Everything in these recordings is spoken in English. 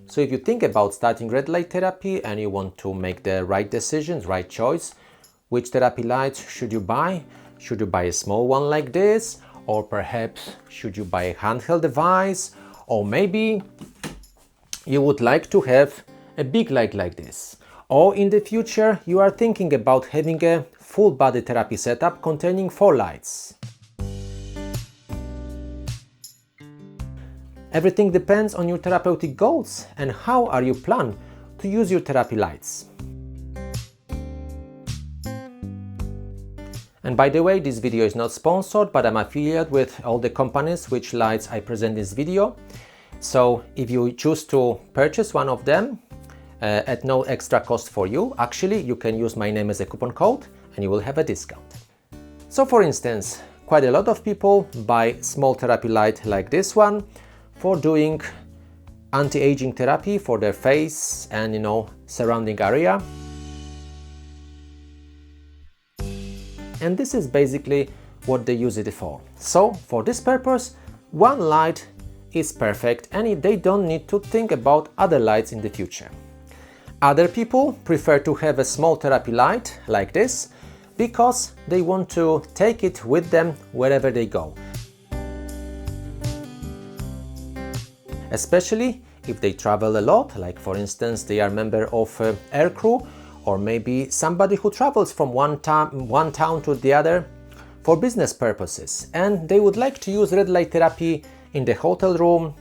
So if you think about starting red light therapy and you want to make the right decisions, right choice, which therapy lights should you buy? Should you buy a small one like this? Or perhaps should you buy a handheld device? Or maybe you would like to have a big light like this. Or in the future you are thinking about having a full body therapy setup containing 4 lights. Everything depends on your therapeutic goals and how are you plan to use your therapy lights. And by the way, this video is not sponsored, but I'm affiliated with all the companies which lights I present in this video. So if you choose to purchase one of them at no extra cost for you, actually you can use my name as a coupon code and you will have a discount. So for instance, quite a lot of people buy small therapy light like this one for doing anti-aging therapy for their face and surrounding area. And this is basically what they use it for. So for this purpose, one light is perfect and they don't need to think about other lights in the future. Other people prefer to have a small therapy light like this because they want to take it with them wherever they go. Especially if they travel a lot, like for instance they are member of air crew, or maybe somebody who travels from one town to the other for business purposes, and they would like to use red light therapy in the hotel room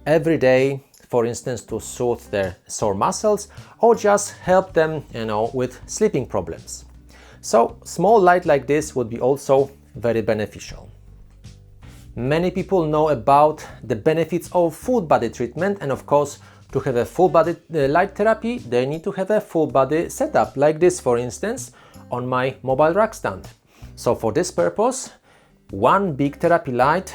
every day, for instance to soothe their sore muscles or just help them with sleeping problems. So small light like this would be also very beneficial. Many people know about the benefits of full body treatment, and of course to have a full body light therapy they need to have a full body setup like this, for instance on my mobile rack stand. So for this purpose one big therapy light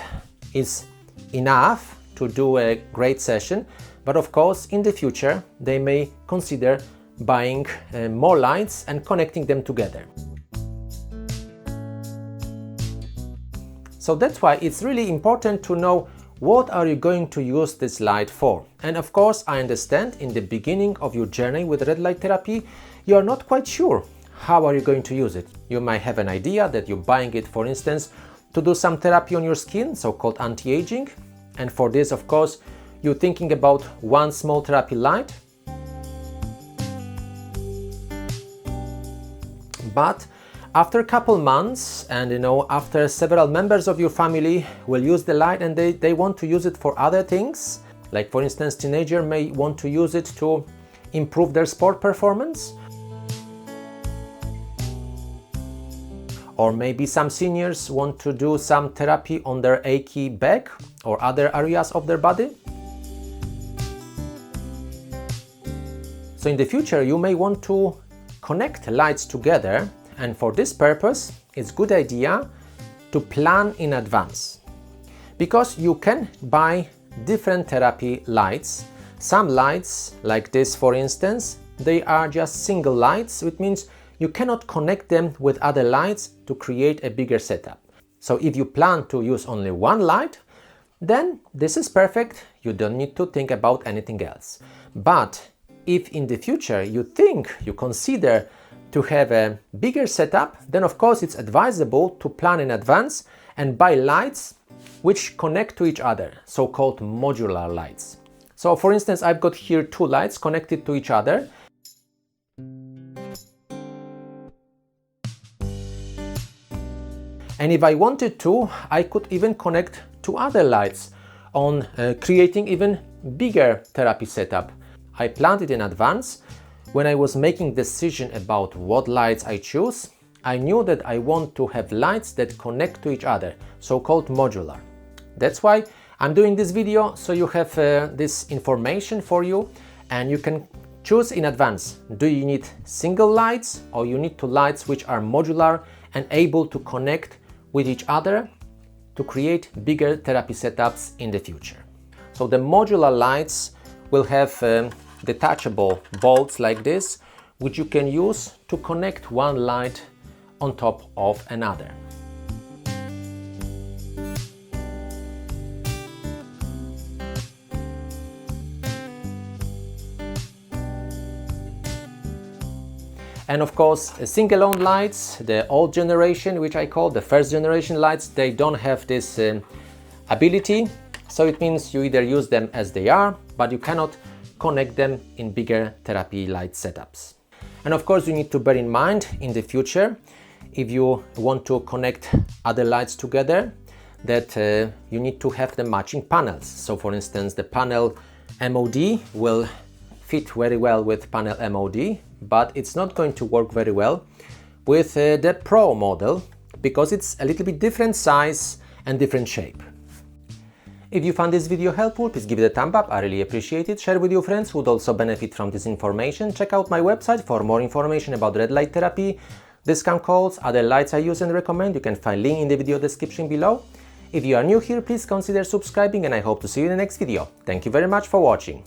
is enough to do a great session, but of course in the future they may consider buying more lights and connecting them together. So that's why it's really important to know what are you going to use this light for. And of course I understand in the beginning of your journey with red light therapy you are not quite sure how are you going to use it. You might have an idea that you're buying it, for instance, to do some therapy on your skin, so-called anti-aging, and for this of course you're thinking about one small therapy light. But after a couple months and after several members of your family will use the light and they want to use it for other things, like for instance teenager may want to use it to improve their sport performance, or maybe some seniors want to do some therapy on their achy back or other areas of their body. So in the future you may want to connect lights together, and for this purpose it's a good idea to plan in advance, because you can buy different therapy lights. Some lights like this, for instance, they are just single lights, which means you cannot connect them with other lights to create a bigger setup. So if you plan to use only one light, then this is perfect, you don't need to think about anything else. But if in the future you consider to have a bigger setup, then of course it's advisable to plan in advance and buy lights which connect to each other, so-called modular lights. So for instance I've got here 2 lights connected to each other. And if I wanted to, I could even connect 2 other lights on creating even bigger therapy setup. I planned it in advance. When I was making decision about what lights I choose, I knew that I want to have lights that connect to each other, so-called modular. That's why I'm doing this video, so you have this information for you and you can choose in advance. Do you need single lights or you need 2 lights which are modular and able to connect with each other to create bigger therapy setups in the future. So the modular lights will have detachable bolts like this, which you can use to connect one light on top of another. And of course, single-on lights, the old generation, which I call the first generation lights, they don't have this ability. So it means you either use them as they are, but you cannot connect them in bigger therapy light setups. And of course, you need to bear in mind in the future, if you want to connect other lights together, that you need to have the matching panels. So for instance, the panel MOD will fit very well with panel MOD, but it's not going to work very well with the Pro model because it's a little bit different size and different shape. If you found this video helpful, please give it a thumb up, I really appreciate it. Share with your friends who would also benefit from this information. Check out my website for more information about red light therapy, discount codes, other lights I use and recommend. You can find link in the video description below. If you are new here, please consider subscribing and I hope to see you in the next video. Thank you very much for watching.